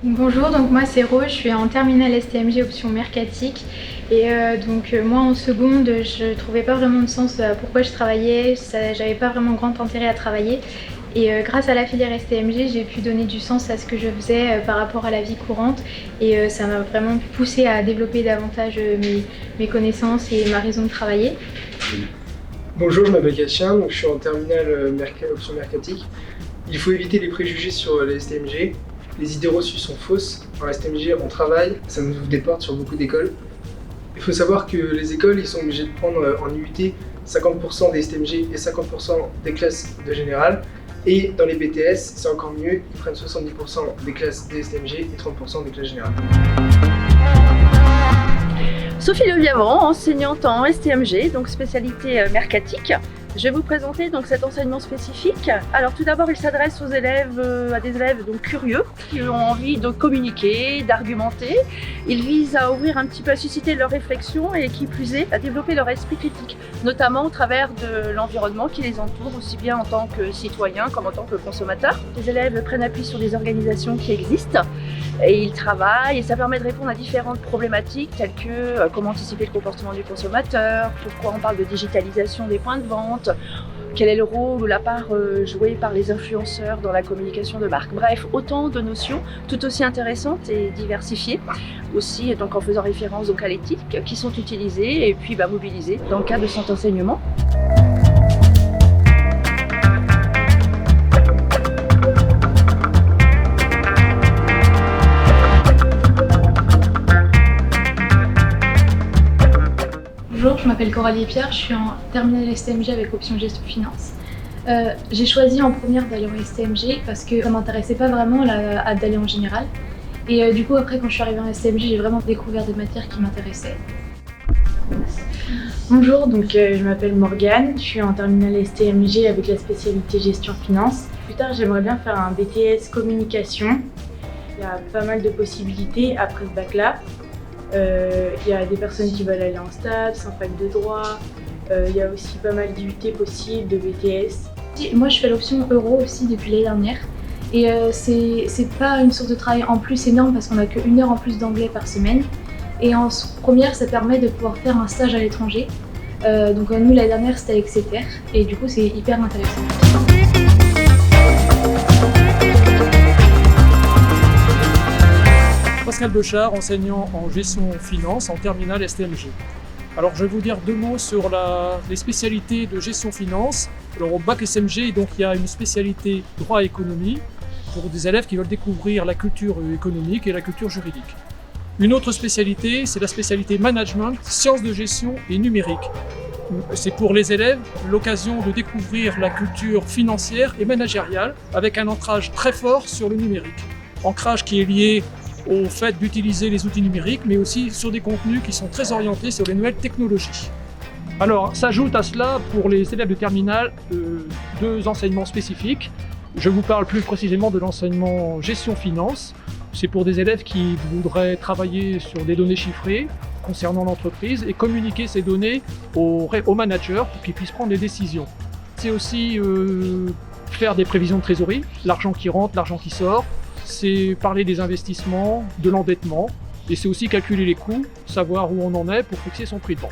Bonjour, donc moi c'est Rose, je suis en terminale STMG option mercatique et moi en seconde je trouvais pas vraiment de sens à pourquoi je travaillais, j'avais pas vraiment grand intérêt à travailler et grâce à la filière STMG j'ai pu donner du sens à ce que je faisais par rapport à la vie courante et ça m'a vraiment poussé à développer davantage mes connaissances et ma raison de travailler. Bonjour, je m'appelle Gatien, donc je suis en terminale option mercatique. Il faut éviter les préjugés sur les STMG. Les idées reçues sont fausses. En STMG, on travaille, ça nous ouvre des portes sur beaucoup d'écoles. Il faut savoir que les écoles ils sont obligés de prendre en IUT 50% des STMG et 50% des classes de générale. Et dans les BTS, c'est encore mieux, ils prennent 70% des classes des STMG et 30% des classes générales. Sophie Leviavant, enseignante en STMG, donc spécialité mercatique. Je vais vous présenter donc cet enseignement spécifique. Alors tout d'abord, il s'adresse aux élèves, à des élèves donc curieux, qui ont envie de communiquer, d'argumenter. Il vise à ouvrir un petit peu, à susciter leur réflexion et qui plus est, à développer leur esprit critique, notamment au travers de l'environnement qui les entoure, aussi bien en tant que citoyens comme en tant que consommateurs. Les élèves prennent appui sur des organisations qui existent et ils travaillent et ça permet de répondre à différentes problématiques telles que comment anticiper le comportement du consommateur, pourquoi on parle de digitalisation des points de vente, quel est le rôle ou la part jouée par les influenceurs dans la communication de marque. Bref, autant de notions tout aussi intéressantes et diversifiées, aussi donc en faisant référence donc à l'éthique, qui sont utilisées et puis mobilisées dans le cadre de cet enseignement. Bonjour, je m'appelle Coralie Pierre, je suis en terminale STMG avec option gestion finance. J'ai choisi en première d'aller en STMG parce que ça m'intéressait pas vraiment d'aller en général. Et du coup après quand je suis arrivée en STMG, j'ai vraiment découvert des matières qui m'intéressaient. Bonjour, donc je m'appelle Morgane, je suis en terminale STMG avec la spécialité gestion finance. Plus tard j'aimerais bien faire un BTS communication. Il y a pas mal de possibilités après ce bac-là. Il y a des personnes qui veulent aller en STAPS, en fac de droit, il y a aussi pas mal d'IUT possibles, de BTS. Moi je fais l'option Euro aussi depuis l'année dernière et c'est pas une source de travail en plus énorme parce qu'on a qu'1 heure en plus d'anglais par semaine et en première ça permet de pouvoir faire un stage à l'étranger. Donc nous l'année dernière c'était à Exeter et du coup c'est hyper intéressant. Pascal Bechard, enseignant en gestion finance en terminale STMG. Alors je vais vous dire 2 mots sur les spécialités de gestion finance. Alors au bac SMG, donc, il y a une spécialité droit et économie pour des élèves qui veulent découvrir la culture économique et la culture juridique. Une autre spécialité, c'est la spécialité management, sciences de gestion et numérique. C'est pour les élèves l'occasion de découvrir la culture financière et managériale avec un ancrage très fort sur le numérique. Ancrage qui est lié au fait d'utiliser les outils numériques, mais aussi sur des contenus qui sont très orientés sur les nouvelles technologies. Alors, s'ajoute à cela, pour les élèves de terminale, 2 enseignements spécifiques. Je vous parle plus précisément de l'enseignement gestion-finance. C'est pour des élèves qui voudraient travailler sur des données chiffrées concernant l'entreprise et communiquer ces données aux managers pour qu'ils puissent prendre des décisions. C'est aussi faire des prévisions de trésorerie, l'argent qui rentre, l'argent qui sort. C'est parler des investissements, de l'endettement, et c'est aussi calculer les coûts, savoir où on en est pour fixer son prix de vente.